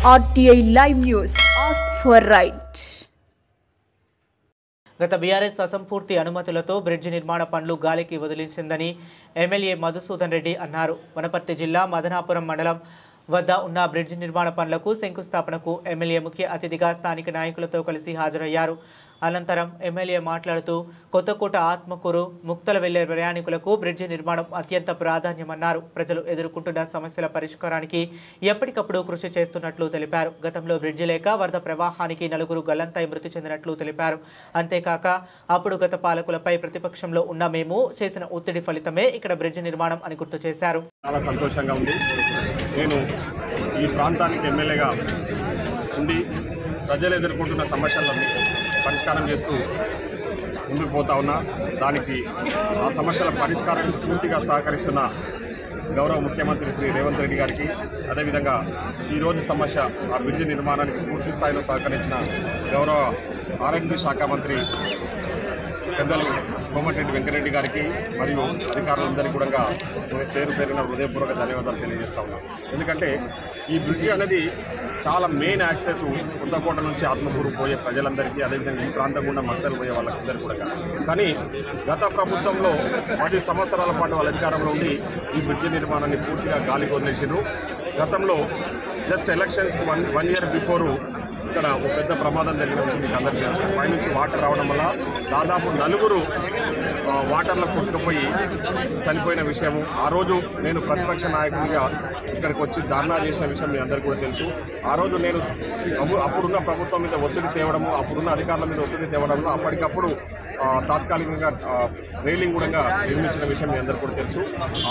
RTI Live News. Ask for right. గత BRS అసంపూర్తి అనుమతులతో bridge నిర్మాణ పనులు గాలికి వదిలించిందని ఎమ్మెల్యే మధుసూదన్ రెడ్డి అన్నారు. వనపర్తి జిల్లా మదనాపురం మండలం వద్ద ఉన్న బ్రిడ్జి నిర్మాణ పనులకు శంకుస్థాపనకు ఎమ్మెల్యే ముఖ్య అతిథిగా స్థానిక నాయకులతో కలిసి హాజరయ్యారు. అనంతరం ఎమ్మెల్యే మాట్లాడుతూ కొత్తకోట ఆత్మకూరు ముక్తల వెళ్లే ప్రయాణికులకు బ్రిడ్జి నిర్మాణం అత్యంత ప్రాధాన్యమన్నారు. ప్రజలు ఎదుర్కొంటున్న సమస్యల పరిష్కారానికి ఎప్పటికప్పుడు కృషి చేస్తున్నట్లు తెలిపారు. గతంలో బ్రిడ్జి లేక వరద ప్రవాహానికి 4 గల్లంతై మృతి చెందినట్లు తెలిపారు. అంతేకాక అప్పుడు గత పాలకులపై ప్రతిపక్షంలో ఉన్న మేము చేసిన ఒత్తిడి ఫలితమే ఇక్కడ బ్రిడ్జి నిర్మాణం అని గుర్తు చేశారు. చాలా సంతోషంగా ఉంది. నేను ఈ ప్రాంతానికి ఎమ్మెల్యేగా ఉండి ప్రజలు ఎదుర్కొంటున్న సమస్యలను పరిష్కారం చేస్తూ ముందుకు పోతా ఉన్నా. దానికి ఆ సమస్యల పరిష్కారానికి పూర్తిగా సహకరిస్తున్న గౌరవ ముఖ్యమంత్రి శ్రీ రేవంత్ రెడ్డి గారికి, అదేవిధంగా ఈరోజు సమస్య ఆ బ్రిడ్జి నిర్మాణానికి పూర్తి స్థాయిలో సహకరించిన గౌరవ R&B శాఖ మంత్రి పెద్దలు కోమటిరెడ్డి వెంకటరెడ్డి గారికి మరియు అధికారులందరికీ కూడా పేరు పేరున హృదయపూర్వక ధన్యవాదాలు తెలియజేస్తా ఉన్నాం. ఎందుకంటే ఈ బ్రిడ్జి అనేది చాలా మెయిన్ యాక్సెస్ కొత్తకోట నుంచి ఆత్మకూరు పోయే ప్రజలందరికీ, అదేవిధంగా ఈ ప్రాంతం గుండా మక్తలు పోయే వాళ్ళందరికీ కూడా. కానీ గత ప్రభుత్వంలో 10 సంవత్సరాల పాటు వాళ్ళ అధికారంలో ఉండి ఈ బ్రిడ్జి నిర్మాణాన్ని పూర్తిగా గాలికి వదిలేసారు. గతంలో జస్ట్ ఎలక్షన్స్ 1 year బిఫోరు ఇక్కడ ఒక పెద్ద ప్రమాదం జరిగిన విషయం మీకు అందరికీ తెలుసు. పైనుంచి వాటర్ రావడం వల్ల దాదాపు 4 వాటర్లో కొట్టుకుపోయి చనిపోయిన విషయము. ఆ రోజు నేను ప్రతిపక్ష నాయకుడిగా ఇక్కడికి వచ్చి ధర్నా చేసిన విషయం మీ అందరికీ కూడా తెలుసు. ఆ రోజు నేను అప్పుడున్న ప్రభుత్వం మీద ఒత్తిడి తేవడము, అప్పుడున్న అధికారుల మీద ఒత్తిడి తేవడంలో అప్పటికప్పుడు తాత్కాలికంగా రైలింగ్ కూడా నిర్మించిన విషయం మీ అందరికీ కూడా తెలుసు.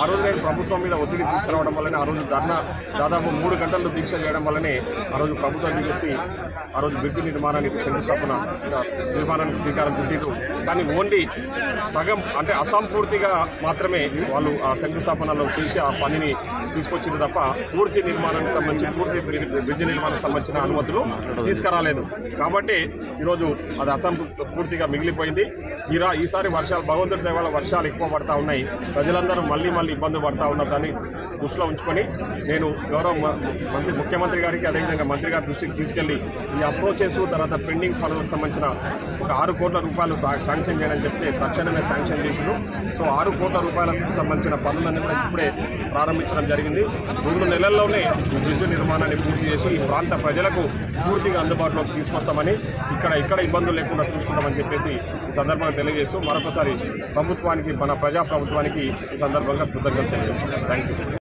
ఆ రోజు నేను ప్రభుత్వం మీద ఒత్తిడి తీసుకురావడం వల్లనే ఆ రోజు ధర్నా దాదాపు 3 గంటలు దీక్ష చేయడం వల్లనే ఆ రోజు ప్రభుత్వం దిగొచ్చి ఆ రోజు బ్రిడ్జి నిర్మాణానికి శంకుస్థాపన నిర్మాణానికి శ్రీకారం చుట్టారు. కానీ ఓన్లీ సగం అంటే అసంపూర్తిగా మాత్రమే వాళ్ళు ఆ శంకుస్థాపనలో చేసి ఆ పనిని తీసుకొచ్చింది తప్ప పూర్తి నిర్మాణానికి సంబంధించి పూర్తి బ్రిడ్జి నిర్మాణానికి సంబంధించిన అనుమతులు తీసుకురాలేదు. కాబట్టి ఈరోజు అది అసంపూర్తిగా మిగిలిపోయింది. ఈసారి వర్షాలు భగవంతుడి దయ వల్ల వర్షాలు ఎక్కువ పడతా ఉన్నాయి. ప్రజలందరూ మళ్ళీ ఇబ్బందులు పడతా ఉన్నారు. దాన్ని దృష్టిలో ఉంచుకొని నేను గౌరవ ముఖ్యమంత్రి గారికి, అదేవిధంగా మంత్రి గారి దృష్టికి తీసుకెళ్లి ఈ అప్రోచెస్ తర్వాత పెండింగ్ పనులకు సంబంధించిన ఒక 6 కోట్ల రూపాయలు శాంక్షన్ చేయడం చెప్తే తక్షణమే శాంక్షన్ చేసారు. సో 6 కోట్ల రూపాయలకు సంబంధించిన పనులన్నీ కూడా ఇప్పుడే ప్రారంభించడం జరిగింది. 2 నెలల్లోనే ఈ బ్రిడ్జి నిర్మాణాన్ని పూర్తి చేసి ఈ ప్రాంత ప్రజలకు పూర్తిగా అందుబాటులోకి తీసుకొస్తామని, ఇక్కడ ఇబ్బందులు లేకుండా చూసుకుంటామని చెప్పేసి ఈ సందర్భంగా తెలియజేస్తూ మరొకసారి ప్రభుత్వానికి, మన ప్రజాప్రభుత్వానికి ఈ సందర్భంగా కృతజ్ఞతలు తెలియజేస్తాం. Thank you.